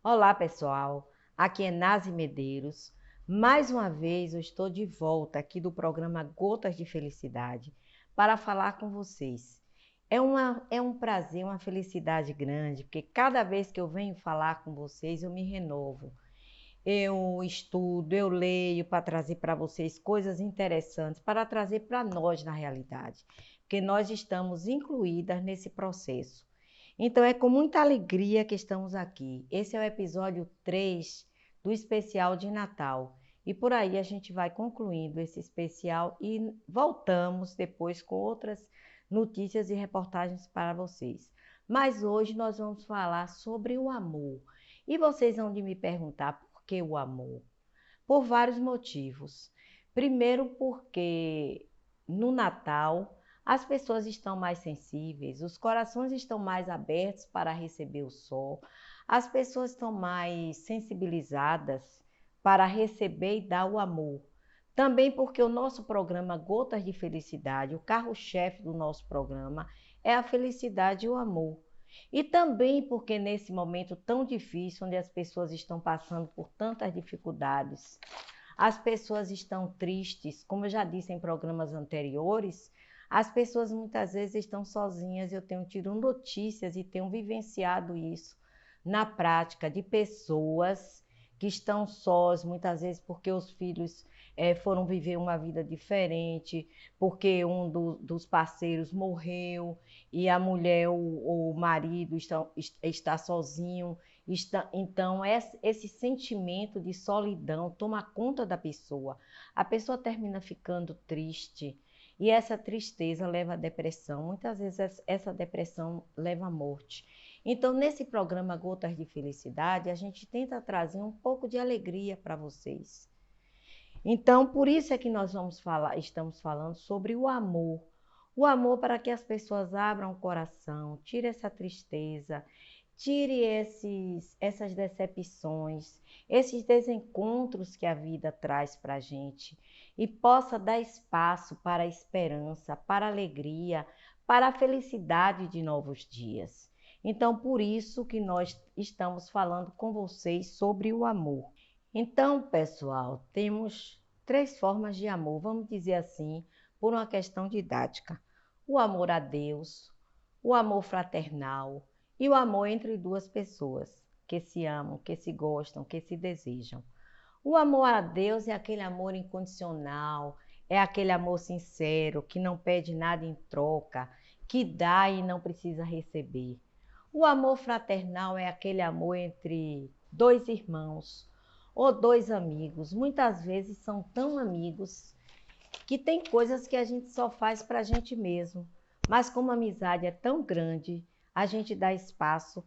Olá, pessoal. Aqui é Nazi Medeiros. Mais uma vez eu estou de volta aqui do programa Gotas de Felicidade para falar com vocês. É um prazer, uma felicidade grande, porque cada vez que eu venho falar com vocês, eu me renovo. Eu estudo, eu leio para trazer para vocês coisas interessantes, para trazer para nós na realidade, porque nós estamos incluídas nesse processo. Então é com muita alegria que estamos aqui. Esse é o episódio 3 do especial de Natal. E por aí a gente vai concluindo esse especial e voltamos depois com outras notícias e reportagens para vocês. Mas hoje nós vamos falar sobre o amor. E vocês vão de me perguntar por que o amor? Por vários motivos. Primeiro, porque no Natal as pessoas estão mais sensíveis, os corações estão mais abertos para receber o sol, as pessoas estão mais sensibilizadas para receber e dar o amor. Também porque o nosso programa Gotas de Felicidade, o carro-chefe do nosso programa, é a felicidade e o amor. E também porque nesse momento tão difícil, onde as pessoas estão passando por tantas dificuldades, as pessoas estão tristes, como eu já disse em programas anteriores, as pessoas muitas vezes estão sozinhas. Eu tenho tido notícias e tenho vivenciado isso na prática de pessoas que estão sós, muitas vezes porque os filhos foram viver uma vida diferente, porque dos parceiros morreu e a mulher ou o marido está sozinho. Então, esse sentimento de solidão toma conta da pessoa. A pessoa termina ficando triste e essa tristeza leva à depressão. Muitas vezes essa depressão leva à morte. Então, nesse programa Gotas de Felicidade, a gente tenta trazer um pouco de alegria para vocês. Então, por isso é que nós estamos falando sobre o amor. O amor para que as pessoas abram o coração, tire essa tristeza, tire essas decepções, esses desencontros que a vida traz para a gente e possa dar espaço para a esperança, para a alegria, para a felicidade de novos dias. Então, por isso que nós estamos falando com vocês sobre o amor. Então, pessoal, temos três formas de amor, vamos dizer assim, por uma questão didática: o amor a Deus, o amor fraternal e o amor entre duas pessoas que se amam, que se gostam, que se desejam. O amor a Deus é aquele amor incondicional, é aquele amor sincero, que não pede nada em troca, que dá e não precisa receber. O amor fraternal é aquele amor entre dois irmãos ou dois amigos. Muitas vezes são tão amigos que tem coisas que a gente só faz para a gente mesmo. Mas como a amizade é tão grande, a gente dá espaço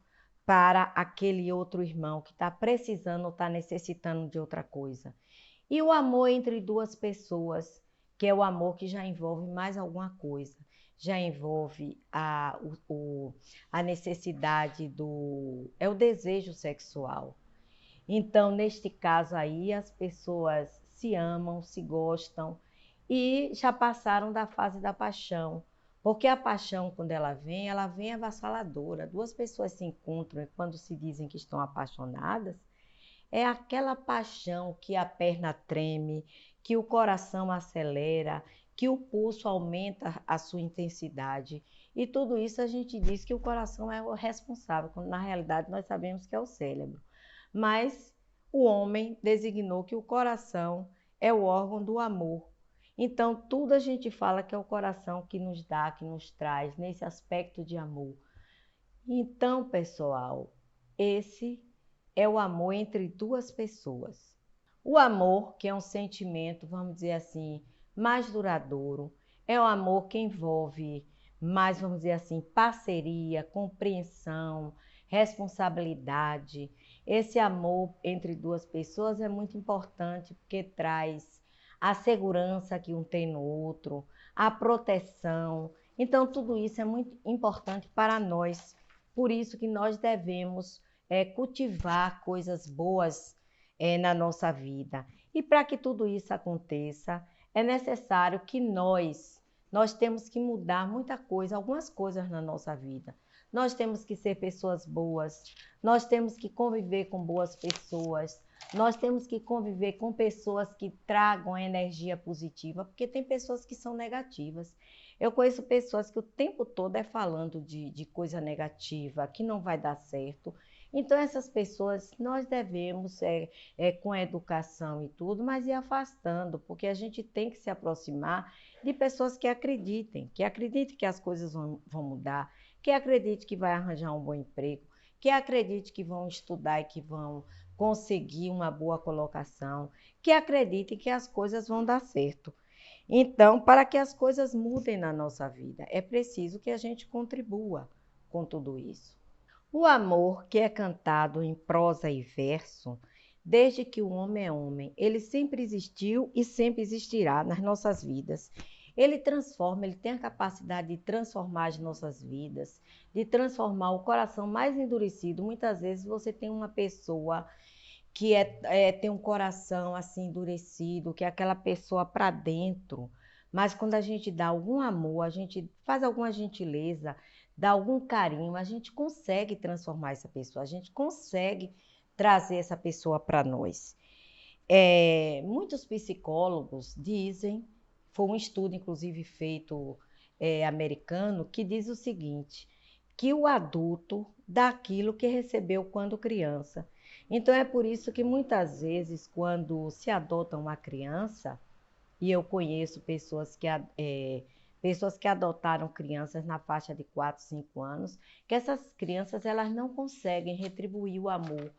para aquele outro irmão que está precisando ou está necessitando de outra coisa. E o amor entre duas pessoas, que é o amor que já envolve mais alguma coisa. Já envolve a necessidade é o desejo sexual. Então, neste caso aí, as pessoas se amam, se gostam e já passaram da fase da paixão. Porque a paixão, quando ela vem avassaladora. Duas pessoas se encontram e quando se dizem que estão apaixonadas, é aquela paixão que a perna treme, que o coração acelera, que o pulso aumenta a sua intensidade. E tudo isso a gente diz que o coração é o responsável, quando na realidade nós sabemos que é o cérebro. Mas o homem designou que o coração é o órgão do amor. Então, tudo a gente fala que é o coração que nos dá, que nos traz nesse aspecto de amor. Então, pessoal, esse é o amor entre duas pessoas. O amor, que é um sentimento, vamos dizer assim, mais duradouro, é o amor que envolve mais, vamos dizer assim, parceria, compreensão, responsabilidade. Esse amor entre duas pessoas é muito importante porque traz a segurança que um tem no outro, a proteção. Então, tudo isso é muito importante para nós. Por isso que nós devemos cultivar coisas boas na nossa vida. E para que tudo isso aconteça, é necessário que nós temos que mudar muita coisa, algumas coisas na nossa vida. nós temos que ser pessoas boas, nós temos que conviver com boas pessoas, nós temos que conviver com pessoas que tragam energia positiva, porque tem pessoas que são negativas. Eu conheço pessoas que o tempo todo é falando de coisa negativa, que não vai dar certo. Então, essas pessoas nós devemos, com a educação e tudo, mas ir afastando, porque a gente tem que se aproximar de pessoas que acreditem que as coisas vão mudar, que acreditem que vai arranjar um bom emprego, que acredite que vão estudar e que vão conseguir uma boa colocação, que acreditem que as coisas vão dar certo. Então, para que as coisas mudem na nossa vida, é preciso que a gente contribua com tudo isso. O amor, que é cantado em prosa e verso, desde que o homem é homem, ele sempre existiu e sempre existirá nas nossas vidas. Ele transforma, ele tem a capacidade de transformar as nossas vidas, de transformar o coração mais endurecido. Muitas vezes você tem uma pessoa que tem um coração assim endurecido, que é aquela pessoa para dentro. Mas quando a gente dá algum amor, a gente faz alguma gentileza, dá algum carinho, a gente consegue transformar essa pessoa, a gente consegue trazer essa pessoa para nós. Muitos psicólogos dizem, foi um estudo inclusive feito americano, que diz o seguinte, que o adulto dá aquilo que recebeu quando criança. Então é por isso que muitas vezes quando se adota uma criança, e eu conheço pessoas que adotaram crianças na faixa de 4, 5 anos, que essas crianças elas não conseguem retribuir o amor.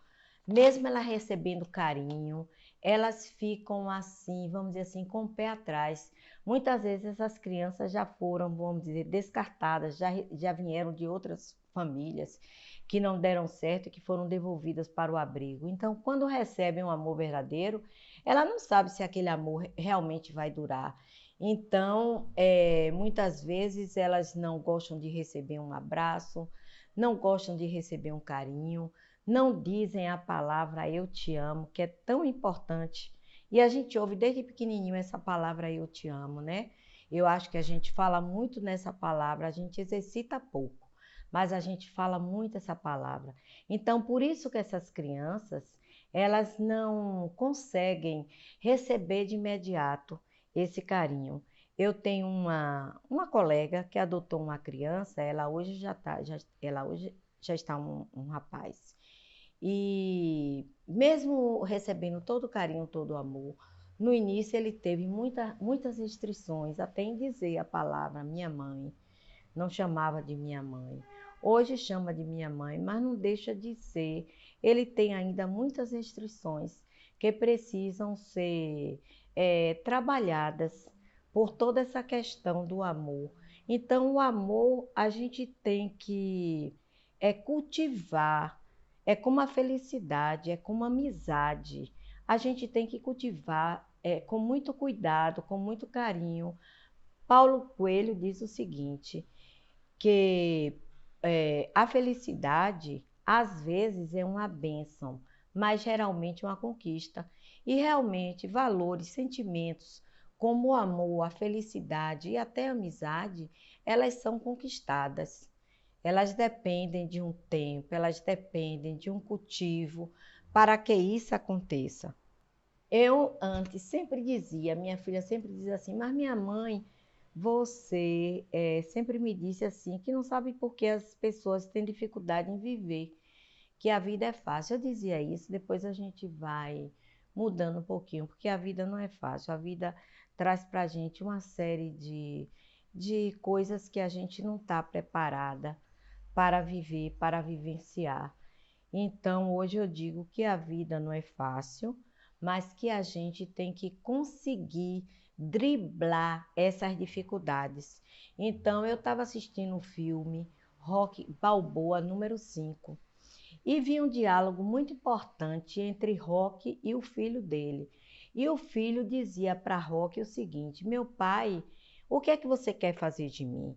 Mesmo elas recebendo carinho, elas ficam assim, vamos dizer assim, com o pé atrás. Muitas vezes essas crianças já foram, vamos dizer, descartadas, já vieram de outras famílias que não deram certo e que foram devolvidas para o abrigo. Então, quando recebem um amor verdadeiro, ela não sabe se aquele amor realmente vai durar. Então, muitas vezes elas não gostam de receber um abraço, não gostam de receber um carinho, não dizem a palavra eu te amo, que é tão importante. E a gente ouve desde pequenininho essa palavra eu te amo, né? Eu acho que a gente fala muito nessa palavra, a gente exercita pouco, mas a gente fala muito essa palavra. Então, por isso que essas crianças, elas não conseguem receber de imediato esse carinho. Eu tenho uma colega que adotou uma criança, ela hoje ela hoje já está um rapaz. E mesmo recebendo todo o carinho, todo o amor, no início ele teve muitas restrições, até em dizer a palavra minha mãe, não chamava de minha mãe. Hoje chama de minha mãe, mas não deixa de ser. Ele tem ainda muitas restrições que precisam ser trabalhadas por toda essa questão do amor. Então, o amor a gente tem que cultivar, é como a felicidade, é como a amizade. A gente tem que cultivar com muito cuidado, com muito carinho. Paulo Coelho diz o seguinte, que a felicidade às vezes é uma bênção, mas geralmente uma conquista. E realmente valores, sentimentos como o amor, a felicidade e até a amizade, elas são conquistadas. Elas dependem de um tempo, elas dependem de um cultivo para que isso aconteça. Eu antes sempre dizia, minha filha sempre dizia assim, mas minha mãe, você sempre me disse assim, que não sabe por que as pessoas têm dificuldade em viver, que a vida é fácil. Eu dizia isso, depois a gente vai mudando um pouquinho, porque a vida não é fácil, a vida traz para a gente uma série de coisas que a gente não está preparada para viver, para vivenciar. Então, hoje eu digo que a vida não é fácil, mas que a gente tem que conseguir driblar essas dificuldades. Então, eu estava assistindo o filme Rock Balboa número 5 e vi um diálogo muito importante entre Rock e o filho dele. E o filho dizia para Rock o seguinte: meu pai, o que é que você quer fazer de mim?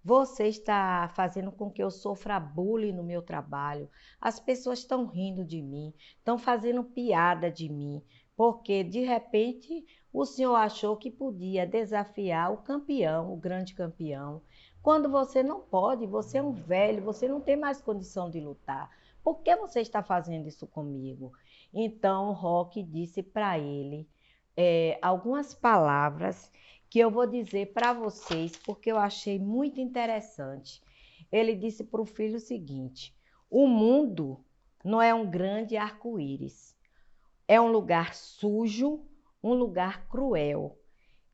Você está fazendo com que eu sofra bullying no meu trabalho. As pessoas estão rindo de mim, estão fazendo piada de mim, porque de repente o senhor achou que podia desafiar o campeão, o grande campeão. Quando você não pode, você é um velho, você não tem mais condição de lutar. Por que você está fazendo isso comigo? Então, o Roque disse para ele algumas palavras que eu vou dizer para vocês, porque eu achei muito interessante. Ele disse para o filho o seguinte: o mundo não é um grande arco-íris, é um lugar sujo, um lugar cruel,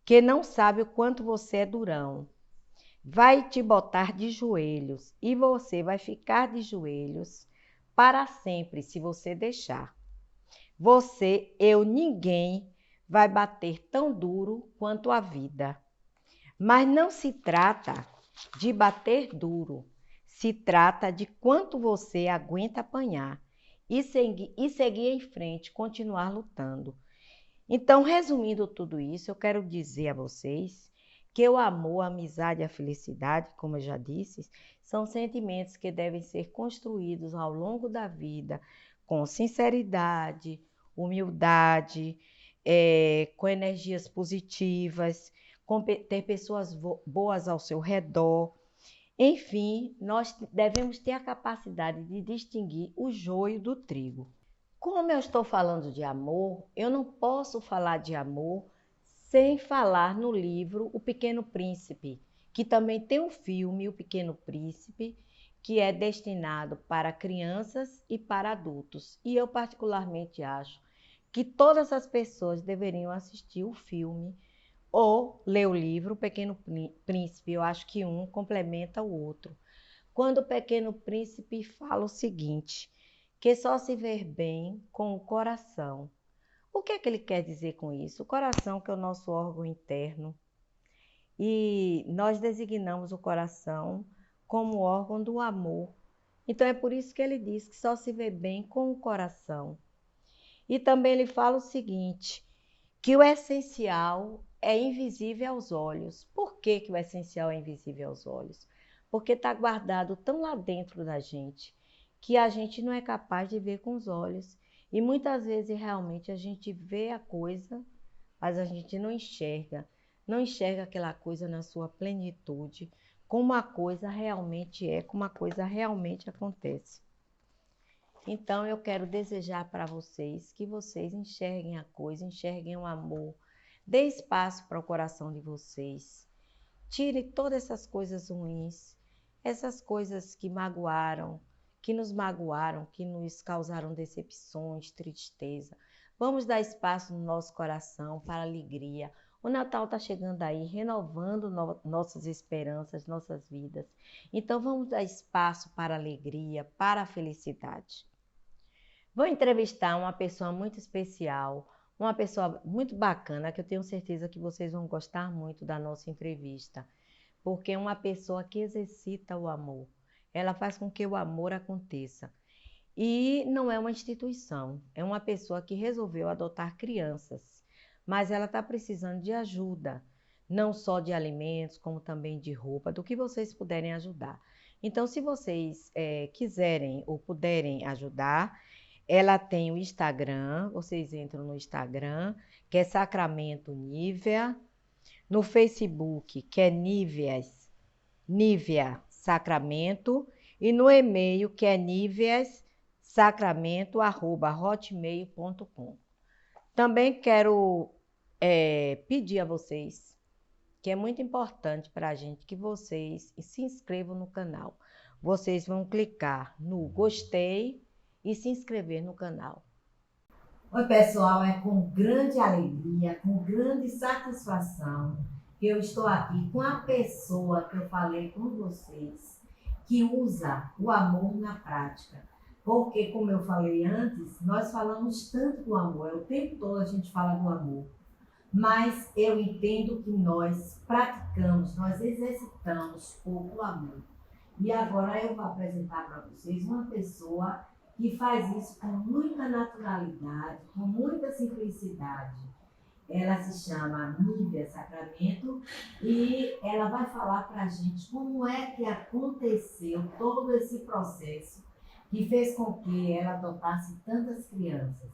que não sabe o quanto você é durão. Vai te botar de joelhos e você vai ficar de joelhos para sempre se você deixar. Você, eu, ninguém vai bater tão duro quanto a vida. Mas não se trata de bater duro, se trata de quanto você aguenta apanhar e seguir em frente, continuar lutando. Então, resumindo tudo isso, eu quero dizer a vocês que o amor, a amizade e a felicidade, como eu já disse, são sentimentos que devem ser construídos ao longo da vida com sinceridade, humildade, com energias positivas, ter pessoas boas ao seu redor. Enfim, nós devemos ter a capacidade de distinguir o joio do trigo. Como eu estou falando de amor, eu não posso falar de amor sem falar no livro O Pequeno Príncipe, que também tem um filme, O Pequeno Príncipe, que é destinado para crianças e para adultos. E eu particularmente acho que todas as pessoas deveriam assistir o filme ou ler o livro O Pequeno Príncipe. Eu acho que um complementa o outro. Quando o Pequeno Príncipe fala o seguinte, que só se vê bem com o coração. O que é que ele quer dizer com isso? O coração, que é o nosso órgão interno, e nós designamos o coração como órgão do amor. Então é por isso que ele diz que só se vê bem com o coração. E também ele fala o seguinte, que o essencial é invisível aos olhos. Por que que o essencial é invisível aos olhos? Porque está guardado tão lá dentro da gente, que a gente não é capaz de ver com os olhos. E muitas vezes realmente a gente vê a coisa, mas a gente não enxerga. Não enxerga aquela coisa na sua plenitude, como a coisa realmente é, como a coisa realmente acontece. Então, eu quero desejar para vocês que vocês enxerguem a coisa, enxerguem o amor, dê espaço para o coração de vocês, tire todas essas coisas ruins, essas coisas que nos magoaram, que nos causaram decepções, tristeza. Vamos dar espaço no nosso coração para a alegria. O Natal está chegando aí, renovando nossas esperanças, nossas vidas. Então, vamos dar espaço para a alegria, para a felicidade. Vou entrevistar uma pessoa muito especial, uma pessoa muito bacana, que eu tenho certeza que vocês vão gostar muito da nossa entrevista, porque é uma pessoa que exercita o amor. Ela faz com que o amor aconteça. E não é uma instituição, é uma pessoa que resolveu adotar crianças, mas ela está precisando de ajuda, não só de alimentos, como também de roupa, do que vocês puderem ajudar. Então, se vocês quiserem ou puderem ajudar, ela tem o Instagram, vocês entram no Instagram, que é Sacramento Nívea, no Facebook, que é Nívea Sacramento, e no e-mail, que é niveasacramento@hotmail.com. Também quero pedir a vocês, que é muito importante para a gente, que vocês se inscrevam no canal. Vocês vão clicar no gostei e se inscrever no canal. Oi, pessoal, é com grande alegria, com grande satisfação que eu estou aqui com a pessoa que eu falei com vocês, que usa o amor na prática. Porque, como eu falei antes, nós falamos tanto do amor, o tempo todo a gente fala do amor. Mas eu entendo que nós praticamos, nós exercitamos pouco o amor. E agora eu vou apresentar para vocês uma pessoa que faz isso com muita naturalidade, com muita simplicidade. Ela se chama Nívea Sacramento e ela vai falar para a gente como é que aconteceu todo esse processo que fez com que ela adotasse tantas crianças.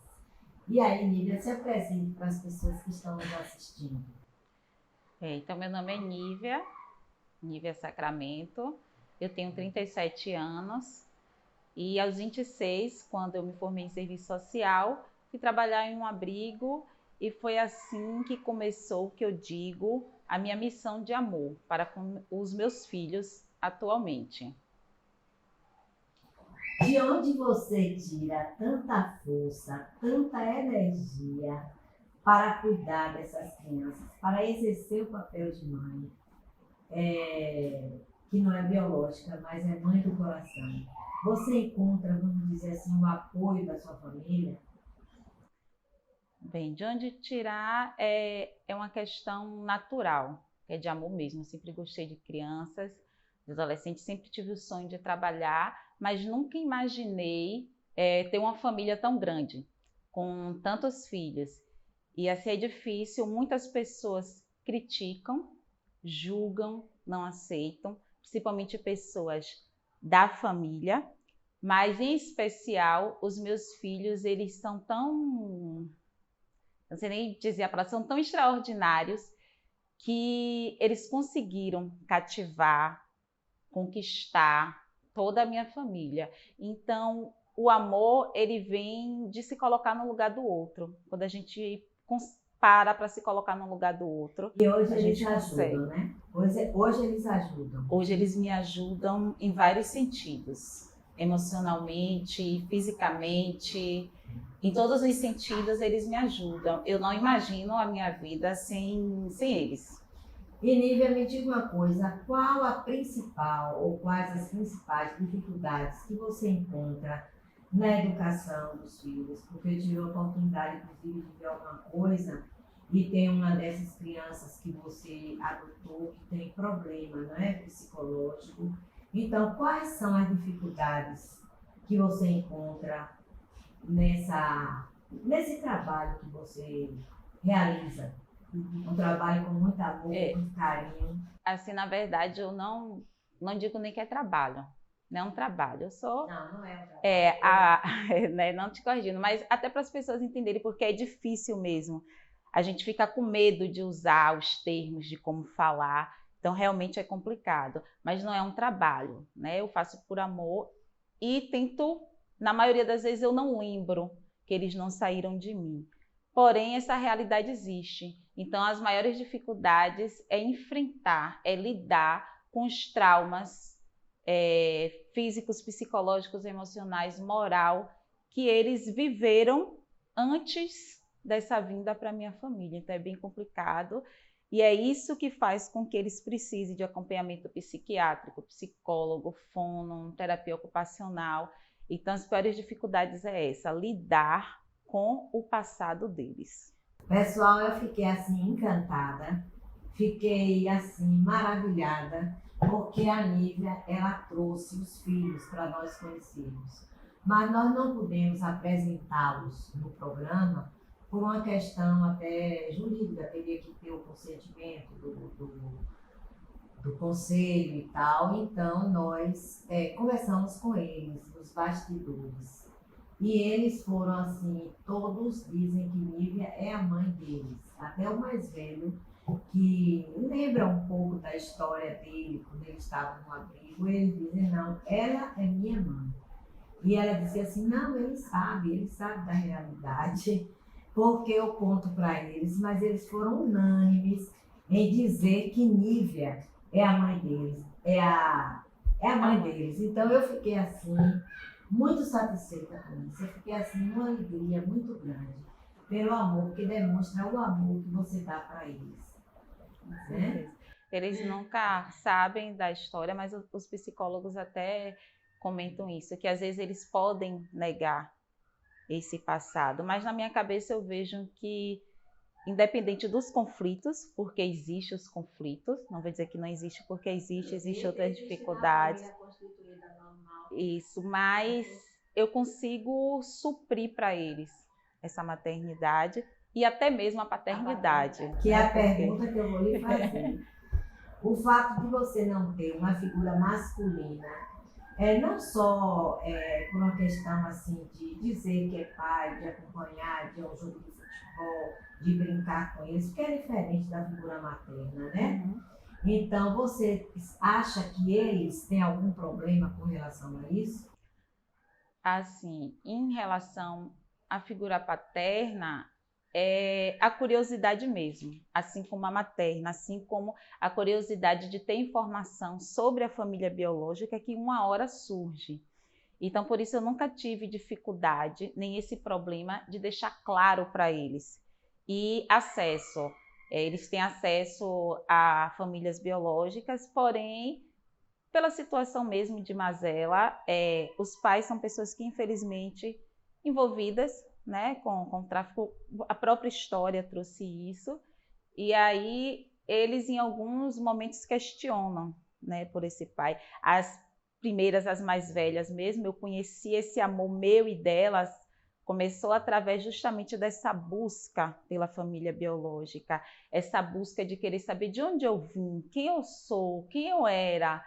E aí, Nívea, se apresente para as pessoas que estão nos assistindo. Então, meu nome é Nívea, Nívia Sacramento, eu tenho 37 anos e aos 26, quando eu me formei em serviço social, fui trabalhar em um abrigo e foi assim que começou, que eu digo, a minha missão de amor para com os meus filhos atualmente. De onde você tira tanta força, tanta energia para cuidar dessas crianças, para exercer o papel de mãe, que não é biológica, mas é mãe do coração? Você encontra, vamos dizer assim, o apoio da sua família? Bem, de onde tirar é uma questão natural, é de amor mesmo. Eu sempre gostei de crianças, de adolescentes, sempre tive o sonho de trabalhar, mas nunca imaginei ter uma família tão grande, com tantos filhos. E assim é difícil, muitas pessoas criticam, julgam, não aceitam, principalmente pessoas da família, mas em especial os meus filhos, eles são tão, não sei nem dizer a palavra, são tão extraordinários que eles conseguiram cativar, conquistar toda a minha família. Então, o amor, ele vem de se colocar no lugar do outro. Quando a gente para se colocar no lugar do outro, E hoje a eles gente consegue. ajudam, né? Hoje eles ajudam. Hoje eles me ajudam em vários sentidos, emocionalmente, fisicamente, em todos os sentidos eles me ajudam. Eu não imagino a minha vida sem eles. E Nívia, me diga uma coisa, qual a principal ou quais as principais dificuldades que você encontra na educação dos filhos? Porque eu tive a oportunidade, inclusive, de ver alguma coisa e tem uma dessas crianças que você adotou que tem problema, não é, psicológico. Então, quais são as dificuldades que você encontra nesse trabalho que você realiza? Um trabalho com muito amor, com muito carinho. Assim, na verdade, eu não digo nem que é trabalho. Não é um trabalho. Eu sou. Não é um trabalho. Né, não te corrigindo, mas até para as pessoas entenderem, porque é difícil mesmo. A gente fica com medo de usar os termos, de como falar. Então, realmente é complicado. Mas não é um trabalho, né? Eu faço por amor e tento, na maioria das vezes, eu não lembro que eles não saíram de mim. Porém, essa realidade existe. Então, as maiores dificuldades é enfrentar, é lidar com os traumas físicos, psicológicos, emocionais, moral, que eles viveram antes dessa vinda para a minha família. Então, é bem complicado. E é isso que faz com que eles precisem de acompanhamento psiquiátrico, psicólogo, fono, terapia ocupacional. Então, as piores dificuldades é essa, lidar com o passado deles. Pessoal, eu fiquei assim encantada, fiquei assim maravilhada, porque a Nívia, ela trouxe os filhos para nós conhecermos. Mas nós não pudemos apresentá-los no programa por uma questão até jurídica, teria que ter o consentimento do conselho e tal. Então, nós conversamos com eles, nos bastidores. E eles foram assim, todos dizem que Nívia é a mãe deles. Até o mais velho, que lembra um pouco da história dele, quando ele estava no abrigo, eles dizem, não, ela é minha mãe. E ela dizia assim, não, ele sabe da realidade, porque eu conto para eles, mas eles foram unânimes em dizer que Nívia é a mãe deles, é a mãe deles. Então eu fiquei assim, muito satisfeita com isso. Eu fiquei assim, uma alegria muito grande pelo amor, que demonstra o amor que você dá para eles. Né? Eles nunca sabem da história, mas os psicólogos até comentam isso, que às vezes eles podem negar esse passado, mas na minha cabeça eu vejo que, independente dos conflitos, porque existem os conflitos, não vou dizer que não existe, porque existe outras dificuldades. Isso, mas eu consigo suprir para eles essa maternidade e até mesmo a paternidade. Que é a pergunta que eu vou lhe fazer. O fato de você não ter uma figura masculina, não só por uma questão assim de dizer que é pai, de acompanhar, de ir ao jogo de futebol, de brincar com eles, que é diferente da figura materna, né? Uhum. Então, você acha que eles têm algum problema com relação a isso? Assim, em relação à figura paterna, é a curiosidade mesmo, assim como a materna, assim como a curiosidade de ter informação sobre a família biológica que uma hora surge. Então, por isso eu nunca tive dificuldade, nem esse problema de deixar claro para eles. E acesso. Eles têm acesso a famílias biológicas, porém, pela situação mesmo de mazela, os pais são pessoas que, infelizmente, envolvidas, né, com o tráfico, a própria história trouxe isso, e aí eles, em alguns momentos, questionam, né, por esse pai. As primeiras, as mais velhas mesmo, eu conheci esse amor meu e delas, começou através justamente dessa busca pela família biológica, essa busca de querer saber de onde eu vim, quem eu sou, quem eu era,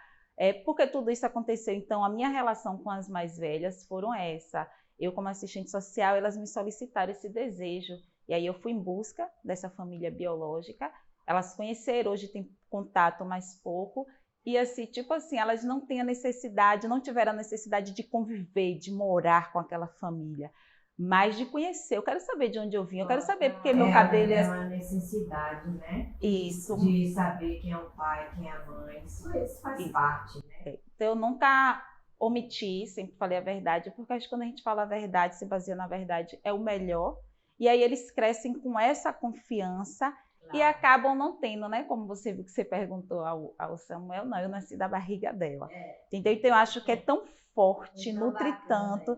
porque tudo isso aconteceu. Então, a minha relação com as mais velhas foram essa. Eu, como assistente social, elas me solicitaram esse desejo. E aí eu fui em busca dessa família biológica. Elas conheceram, hoje tem contato mais pouco. E assim, tipo assim, elas não têm a necessidade, não tiveram a necessidade de conviver, de morar com aquela família, mas de conhecer. Eu quero saber de onde eu vim, eu quero saber porque meu cabelo É uma necessidade, né? Isso. De saber quem é o pai, quem é a mãe. Isso faz parte, né? Então, eu nunca omiti, sempre falei a verdade, porque acho que quando a gente fala a verdade, se baseia na verdade, é o melhor. E aí eles crescem com essa confiança e acabam não tendo, né? Como você viu que você perguntou ao Samuel, não, eu nasci da barriga dela. Entendeu? Então, eu acho que é tão forte, nutre tanto,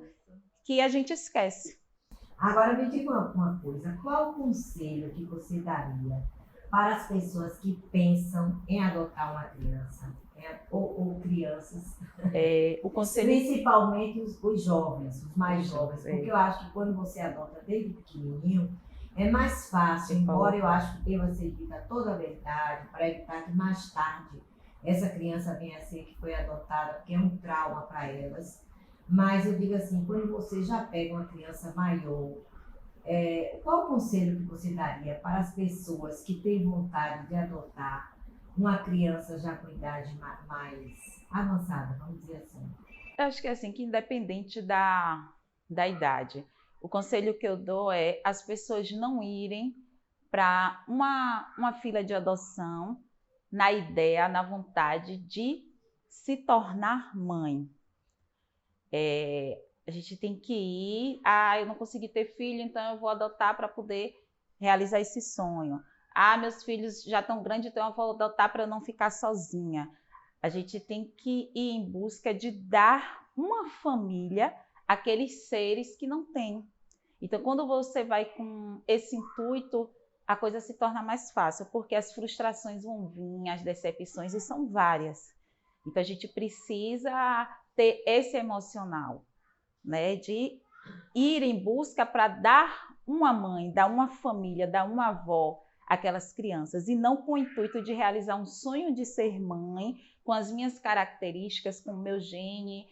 que a gente esquece. Agora me diga uma coisa, qual o conselho que você daria para as pessoas que pensam em adotar uma criança, ou crianças, o conselho... principalmente os jovens, os mais jovens, porque eu acho que quando você adota desde pequenininho, é mais fácil, embora eu acho que deva ser dita toda a verdade, para evitar que mais tarde essa criança venha a ser que foi adotada, porque é um trauma para elas. Mas eu digo assim, quando você já pega uma criança maior, qual o conselho que você daria para as pessoas que têm vontade de adotar uma criança já com idade mais avançada, vamos dizer assim? Eu acho que é assim, que independente da idade, o conselho que eu dou é as pessoas não irem para uma fila de adoção na ideia, na vontade de se tornar mãe. A gente tem que ir, eu não consegui ter filho, então eu vou adotar para poder realizar esse sonho. Meus filhos já estão grandes, então eu vou adotar para não ficar sozinha. A gente tem que ir em busca de dar uma família àqueles seres que não têm. Então, quando você vai com esse intuito, a coisa se torna mais fácil, porque as frustrações vão vir, as decepções, e são várias. Então, a gente precisa ter esse emocional, né, de ir em busca para dar uma mãe, dar uma família, dar uma avó àquelas crianças, e não com o intuito de realizar um sonho de ser mãe, com as minhas características, com o meu gene,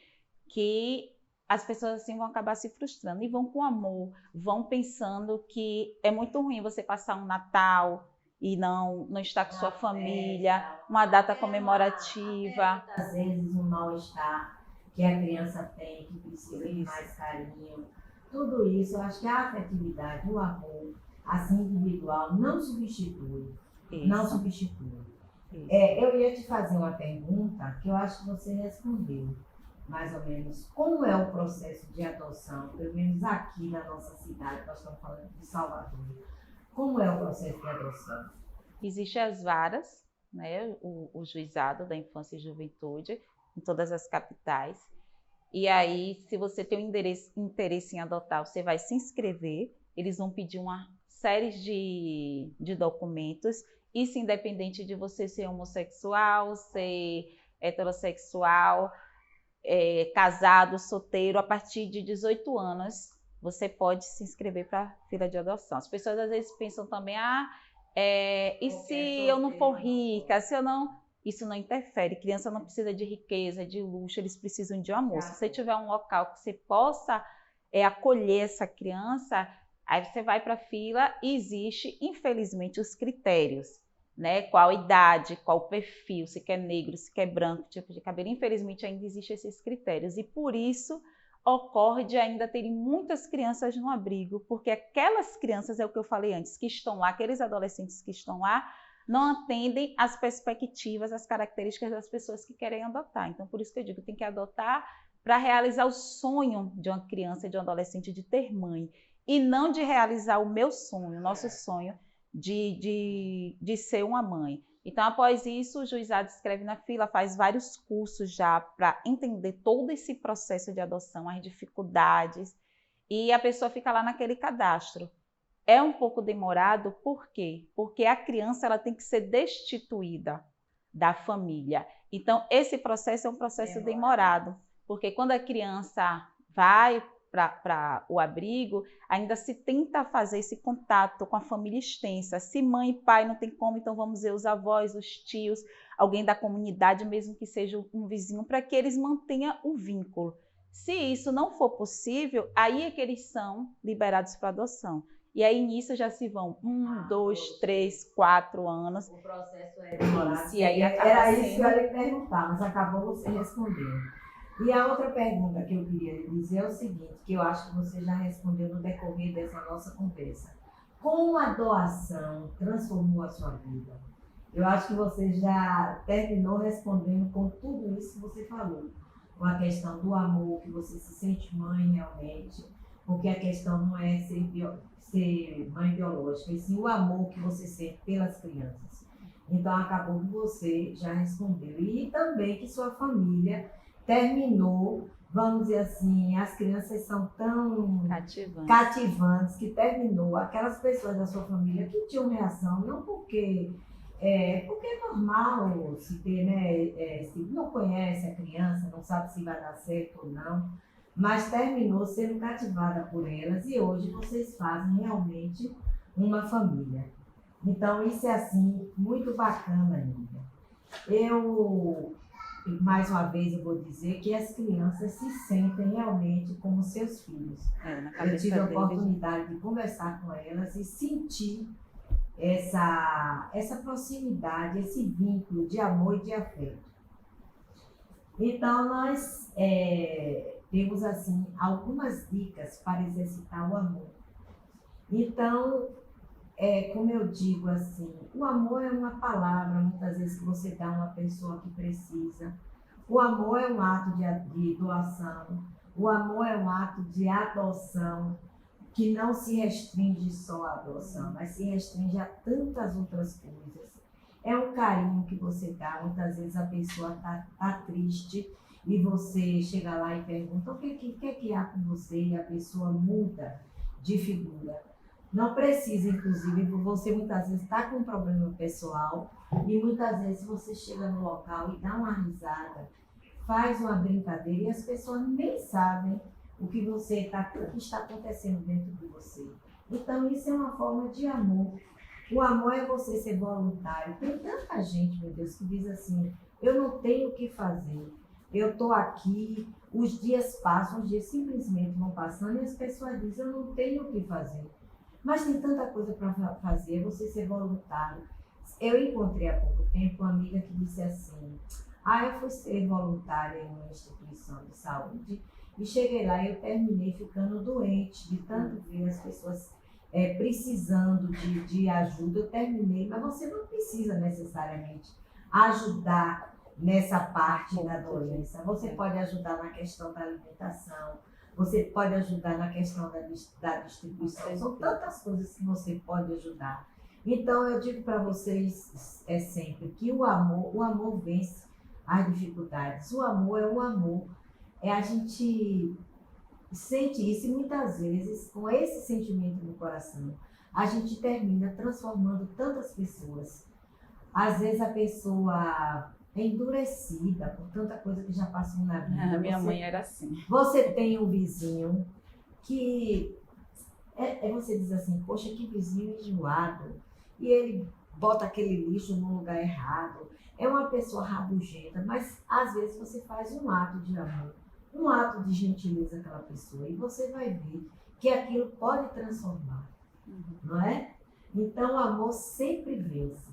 que as pessoas assim vão acabar se frustrando e vão com amor, vão pensando que é muito ruim você passar um Natal e não estar com sua família, uma data comemorativa. Muitas vezes um mal-estar que a criança tem, que precisa de mais carinho. Tudo isso, eu acho que a afetividade, o amor, assim, individual, não substitui. Isso. Não substitui. Eu ia te fazer uma pergunta que eu acho que você respondeu, mais ou menos. Como é o processo de adoção, pelo menos aqui na nossa cidade, nós estamos falando de Salvador. Como é o processo de adoção? Existem as varas, né, o juizado da infância e juventude, em todas as capitais. E aí, se você tem um interesse em adotar, você vai se inscrever. Eles vão pedir uma série de documentos. Isso independente de você ser homossexual, ser heterossexual, casado, solteiro. A partir de 18 anos, você pode se inscrever para a fila de adoção. As pessoas às vezes pensam também, e se eu não for rica, se eu não... Isso não interfere. Criança não precisa de riqueza, de luxo, eles precisam de amor. Se você tiver um local que você possa acolher essa criança, aí você vai para a fila e existe, infelizmente, os critérios. né? Qual idade, qual perfil, se quer negro, se quer branco, tipo de cabelo. Infelizmente, ainda existem esses critérios. E por isso ocorre de ainda terem muitas crianças no abrigo, porque aquelas crianças, é o que eu falei antes, que estão lá, aqueles adolescentes que estão lá, não atendem às perspectivas, às características das pessoas que querem adotar. Então, por isso que eu digo, tem que adotar para realizar o sonho de uma criança, de um adolescente, de ter mãe, e não de realizar o meu sonho, o nosso sonho de ser uma mãe. Então, após isso, o juizado escreve na fila, faz vários cursos já para entender todo esse processo de adoção, as dificuldades, e a pessoa fica lá naquele cadastro. É um pouco demorado, por quê? Porque a criança ela tem que ser destituída da família. Então, esse processo é um processo demorado, porque quando a criança vai para o abrigo, ainda se tenta fazer esse contato com a família extensa. Se mãe e pai não tem como, então vamos ver os avós, os tios, alguém da comunidade, mesmo que seja um vizinho, para que eles mantenham o vínculo. Se isso não for possível, aí é que eles são liberados para adoção. E aí nisso já se vão 1, 2, 3, 4 anos. O processo é demorado. E aí acaba Era sendo... isso que eu ia lhe perguntar, mas acabou você respondendo. E a outra pergunta que eu queria lhe dizer é o seguinte, que eu acho que você já respondeu no decorrer dessa nossa conversa. Como a doação transformou a sua vida? Eu acho que você já terminou respondendo com tudo isso que você falou. Com a questão do amor, que você se sente mãe realmente, porque a questão não é ser mãe biológica, e sim o amor que você sente pelas crianças. Então, acabou que você já respondeu. E também que sua família terminou, vamos dizer assim, as crianças são tão cativantes que terminou aquelas pessoas da sua família que tinham reação, não porque é normal se ter, né, se não conhece a criança, não sabe se vai dar certo ou não, mas terminou sendo cativada por elas e hoje vocês fazem realmente uma família. Então, isso é assim, muito bacana, Nívia. Mais uma vez, eu vou dizer que as crianças se sentem realmente como seus filhos. Eu tive a oportunidade de conversar com elas e sentir essa proximidade, esse vínculo de amor e de afeto. Então, nós temos assim algumas dicas para exercitar o amor. Então, como eu digo assim, o amor é uma palavra, muitas vezes, que você dá a uma pessoa que precisa. O amor é um ato de doação. O amor é um ato de adoção, que não se restringe só à adoção, mas se restringe a tantas outras coisas. É um carinho que você dá, muitas vezes a pessoa tá triste e você chega lá e pergunta o que há com você e a pessoa muda de figura. Não precisa, inclusive, você muitas vezes está com um problema pessoal e muitas vezes você chega no local e dá uma risada, faz uma brincadeira e as pessoas nem sabem o que está acontecendo dentro de você. Então, isso é uma forma de amor. O amor é você ser voluntário. Tem tanta gente, meu Deus, que diz assim, eu não tenho o que fazer, eu estou aqui, os dias passam, os dias simplesmente vão passando e as pessoas dizem, eu não tenho o que fazer. Mas tem tanta coisa para fazer, você ser voluntário. Eu encontrei há pouco tempo uma amiga que disse assim, eu fui ser voluntária em uma instituição de saúde e cheguei lá e eu terminei ficando doente, de tanto ver as pessoas precisando de ajuda. Eu terminei, mas você não precisa necessariamente ajudar nessa parte da doença. Você pode ajudar na questão da alimentação, você pode ajudar na questão da distribuição. São tantas coisas que você pode ajudar. Então, eu digo para vocês sempre que o amor vence as dificuldades. O amor é o amor. A gente sente isso e muitas vezes, com esse sentimento no coração, a gente termina transformando tantas pessoas. Às vezes a pessoa é endurecida por tanta coisa que já passou na vida. Minha mãe era assim. Você tem um vizinho que você diz assim, poxa, que vizinho enjoado, e ele bota aquele lixo no lugar errado, é uma pessoa rabugenta, mas às vezes você faz um ato de amor, um ato de gentileza àquela pessoa, e você vai ver que aquilo pode transformar, não é? Então o amor sempre vence.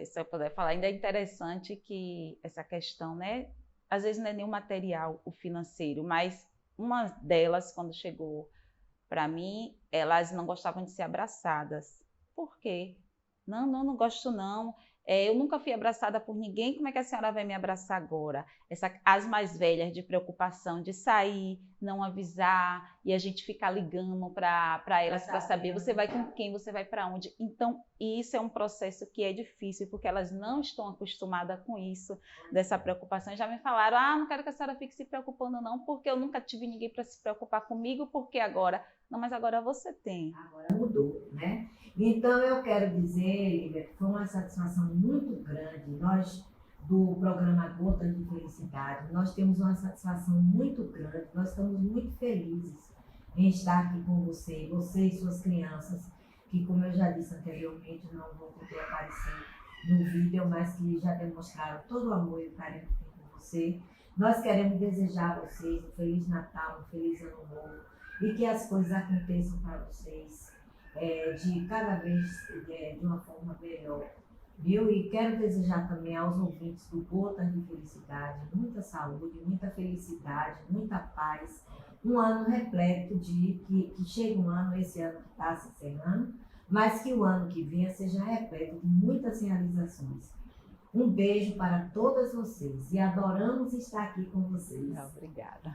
Se eu puder falar, ainda é interessante que essa questão, né? Às vezes não é nem o material, o financeiro, mas uma delas, quando chegou para mim, elas não gostavam de ser abraçadas. Por quê? Não gosto não. Eu nunca fui abraçada por ninguém, como é que a senhora vai me abraçar agora? As mais velhas de preocupação de sair, não avisar, e a gente ficar ligando para elas para saber você vai com quem, você vai para onde. Então, isso é um processo que é difícil, porque elas não estão acostumadas com isso, dessa preocupação. Já me falaram, não quero que a senhora fique se preocupando não, porque eu nunca tive ninguém para se preocupar comigo, porque agora... Não, mas agora você tem. Agora mudou, né? Então, eu quero dizer, Lívia, que foi uma satisfação muito grande. Nós, do programa Gotas de Felicidade, nós temos uma satisfação muito grande. Nós estamos muito felizes em estar aqui com você e suas crianças, que, como eu já disse anteriormente, não vão poder aparecer no vídeo, mas que já demonstraram todo o amor e o carinho que tem com você. Nós queremos desejar a vocês um Feliz Natal, um Feliz Ano Novo, e que as coisas aconteçam para vocês de cada vez de uma forma melhor, viu? E quero desejar também aos ouvintes do Gotas de Felicidade muita saúde, muita felicidade, muita paz, um ano repleto que chegue um ano, esse ano que está se encerrando, mas que o ano que venha seja repleto de muitas realizações. Um beijo para todas vocês e adoramos estar aqui com vocês. Obrigada.